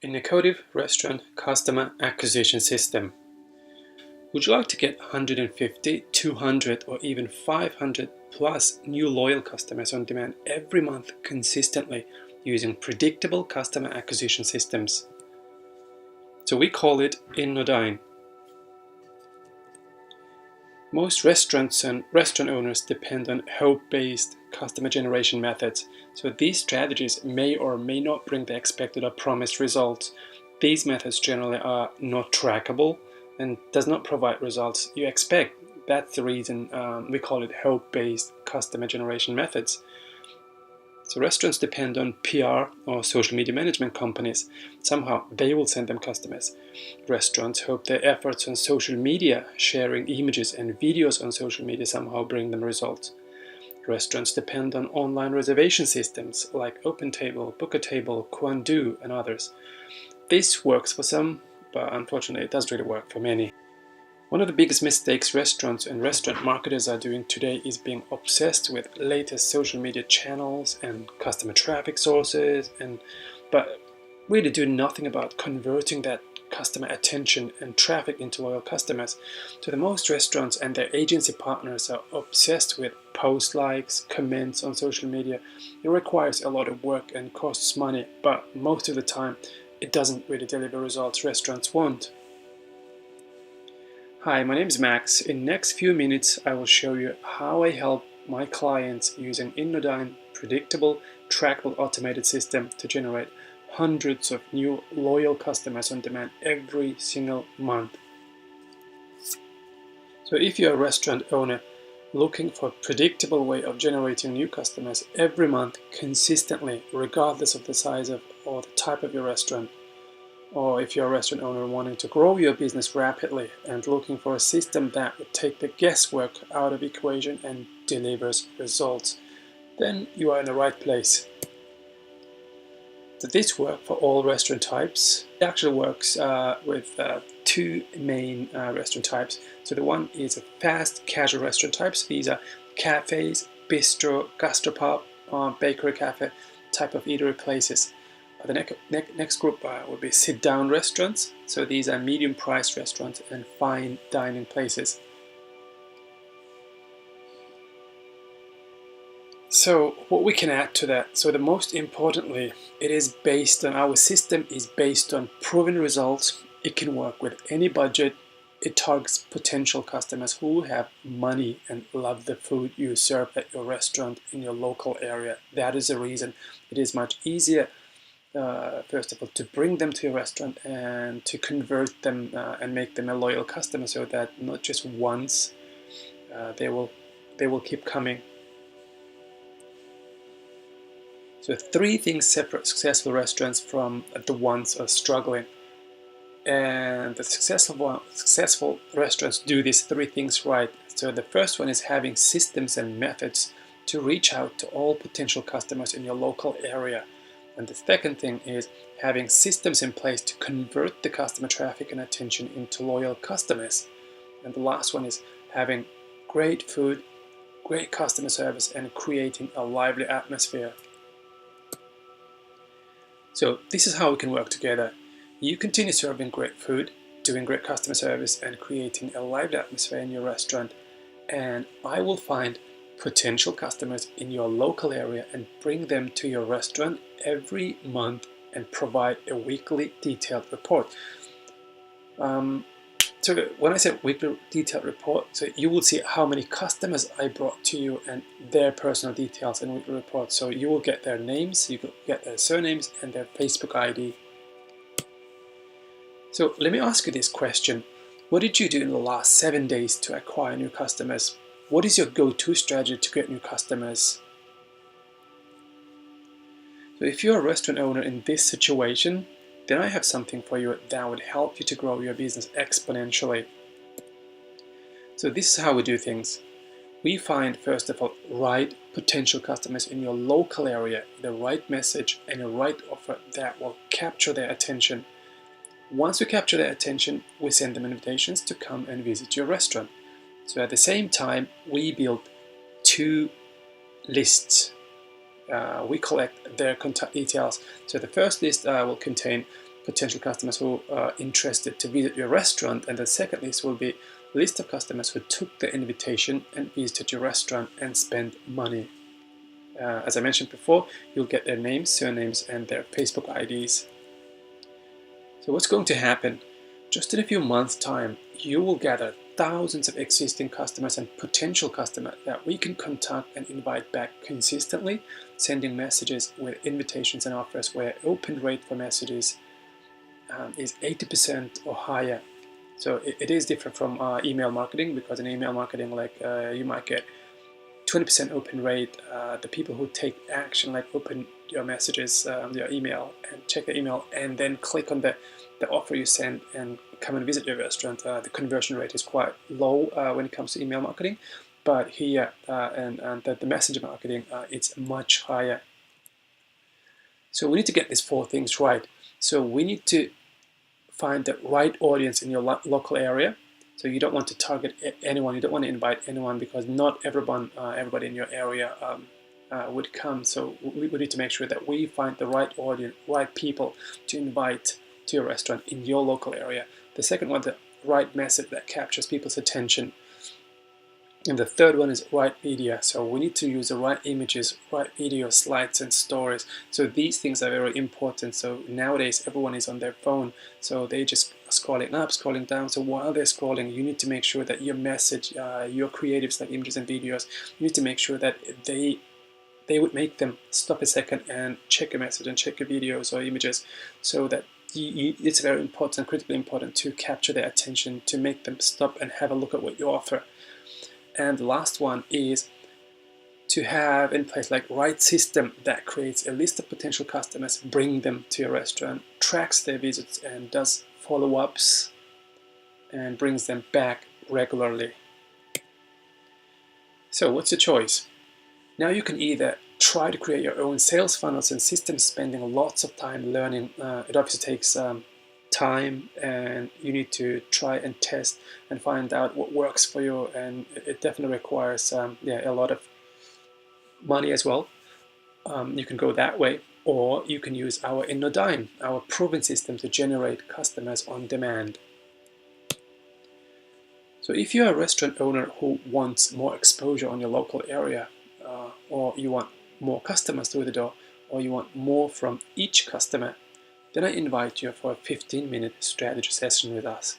Innocodive restaurant customer acquisition system. Would you like to get 150, 200 or even 500 plus new loyal customers on demand every month consistently using predictable customer acquisition systems? So we call it InnoDine. Most restaurants and restaurant owners depend on hope-based customer generation methods, so these strategies may or may not bring the expected or promised results. These methods generally are not trackable and does not provide results you expect. That's the reason we call it hope-based customer generation methods. So restaurants depend on PR or social media management companies. Somehow they will send them customers. Restaurants hope their efforts on social media, sharing images and videos on social media, somehow bring them results. Restaurants depend on online reservation systems like OpenTable, BookerTable, Quandu and others. This works for some, but unfortunately it doesn't really work for many. One of the biggest mistakes restaurants and restaurant marketers are doing today is being obsessed with latest social media channels and customer traffic sources, but really do nothing about converting that customer attention and traffic into loyal customers. So the most restaurants and their agency partners are obsessed with post likes, comments on social media. It requires a lot of work and costs money, but most of the time it doesn't really deliver results restaurants want. Hi, my name is Max. In the next few minutes I will show you how I help my clients using InnoDine predictable, trackable automated system to generate hundreds of new loyal customers on demand every single month. So if you're a restaurant owner looking for a predictable way of generating new customers every month consistently, regardless of the size of or the type of your restaurant, or if you're a restaurant owner wanting to grow your business rapidly and looking for a system that would take the guesswork out of the equation and delivers results, then you are in the right place. So this works for all restaurant types. It actually works with two main restaurant types. So the one is a fast casual restaurant types. These are cafes, bistro, gastropub, bakery cafe type of eatery places. The next group would be sit-down restaurants. So these are medium-priced restaurants and fine dining places. So what we can add to that, so the most importantly, our system is based on proven results. It can work with any budget. It targets potential customers who have money and love the food you serve at your restaurant in your local area. That is the reason it is much easier first of all, to bring them to your restaurant and to convert them and make them a loyal customer, so that not just once they will keep coming. So three things separate successful restaurants from the ones who are struggling, and the successful restaurants do these three things right. So the first one is having systems and methods to reach out to all potential customers in your local area. And the second thing is having systems in place to convert the customer traffic and attention into loyal customers. And the last one is having great food, great customer service, and creating a lively atmosphere. So this is how we can work together. You continue serving great food, doing great customer service, and creating a lively atmosphere in your restaurant. And I will find potential customers in your local area and bring them to your restaurant every month and provide a weekly detailed report. So when I say weekly detailed report, so you will see how many customers I brought to you and their personal details in weekly report. So you will get their names, you will get their surnames and their Facebook ID. So let me ask you this question. What did you do in the last 7 days to acquire new customers? What is your go-to strategy to get new customers? So if you're a restaurant owner in this situation, then I have something for you that would help you to grow your business exponentially. So this is how we do things. We find, first of all, right potential customers in your local area, the right message and the right offer that will capture their attention. Once we capture their attention, we send them invitations to come and visit your restaurant. So at the same time, we build two lists. We collect their contact details. So the first list will contain potential customers who are interested to visit your restaurant, and the second list will be a list of customers who took the invitation and visited your restaurant and spent money. As I mentioned before, you'll get their names, surnames, and their Facebook IDs. So what's going to happen? Just in a few months' time, you will gather thousands of existing customers and potential customers that we can contact and invite back consistently, sending messages with invitations and offers where open rate for messages is 80% or higher. So it is different from email marketing, because in email marketing, like you might get 20% open rate. The people who take action, like open your messages, your email, and check the email, and then click on the offer you send and come and visit your restaurant, the conversion rate is quite low when it comes to email marketing. But here and the messenger marketing, it's much higher. So we need to get these 4 things right. So we need to find the right audience in your local area. So you don't want to target anyone, you don't want to invite anyone, because not everybody in your area would come. So we need to make sure that we find the right audience, right people to invite to your restaurant in your local area. The second one, the right message that captures people's attention. And the third one is right media. So we need to use the right images, right video, slides, and stories. So these things are very important. So nowadays everyone is on their phone, so they just scrolling up, scrolling down. So while they're scrolling, you need to make sure that your message, your creatives like images and videos, you need to make sure that they would make them stop a second and check a message and check your videos or images, so that it's very important, critically important, to capture their attention, to make them stop and have a look at what you offer. And the last one is to have in place like right system that creates a list of potential customers, bring them to your restaurant, tracks their visits, and does follow-ups and brings them back regularly. So what's your choice? Now you can either try to create your own sales funnels and systems, spending lots of time learning. It obviously takes time, and you need to try and test and find out what works for you, and it definitely requires a lot of money as well. You can go that way, or you can use our InnoDine, our proven system to generate customers on demand. So if you're a restaurant owner who wants more exposure on your local area, or you want more customers through the door, or you want more from each customer, then I invite you for a 15-minute strategy session with us.